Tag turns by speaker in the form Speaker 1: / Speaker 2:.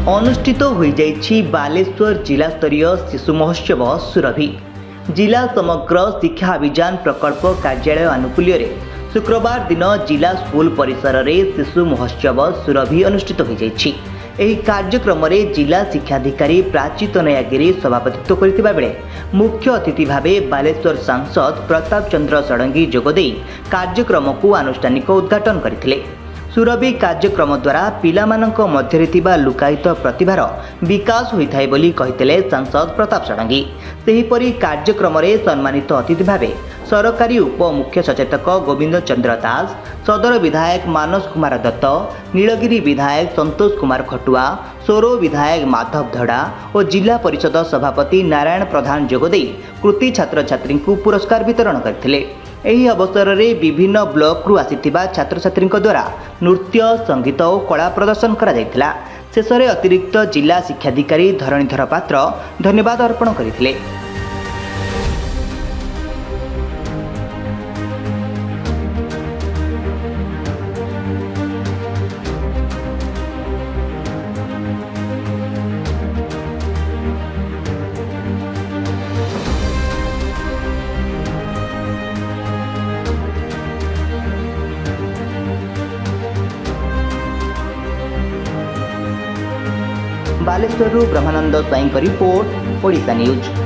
Speaker 1: अनुष्ठित हो जाइछि बालेश्वर जिला स्तरीय शिशु महोत्सव सुरभि। जिला समग्र शिक्षा अभियान प्रकल्प कार्यालय आनुकूल्य शुक्रवार दिन जिला स्कूल परिसर में शिशु महोत्सव सुरभि अनुष्ठित हो जाइछि। एही कार्यक्रम में जिला शिक्षाधिकारी प्राची तनयागिरी सभापतित्व करथिबा बेले मुख्य अतिथि भावे बालेश्वर सांसद प्रताप चंद्र षडंगी जोगदे कार्यक्रम को आनुष्ठानिक उद्घाटन करथिले। सुरभि कार्यक्रम द्वारा पिलामानंक मध्यरे थिबा लुकायित प्रतिभार विकास होइथाय बोली कहिथिले सांसद प्रताप षडंगी। सेहीपरि कार्यक्रम में सम्मानित अतिथि भावे सरकारी उप मुख्य सचेतक गोविंद चंद्र दास, सदर विधायक मानस कुमार दत्त, नीलगिरी विधायक संतोष कुमार खटुआ, सोरो विधायक माधव धड़ा और जिला परिषद सभापति नारायण प्रधान जोगदे कृति छात्र छात्री को पुरस्कार वितरण करथिले। एही अवसर में विभिन्न ब्लॉक रु आसिथिबा छात्र छात्री द्वारा नृत्य, संगीत और कला प्रदर्शन करा जायथिला। शेष में अतिरिक्त जिला शिक्षाधिकारी धरणीधर पात्र धन्यवाद अर्पण करथिले। बालेश्वर ब्रह्मानंद स्वाईं रिपोर्ट, ओडिशा न्यूज।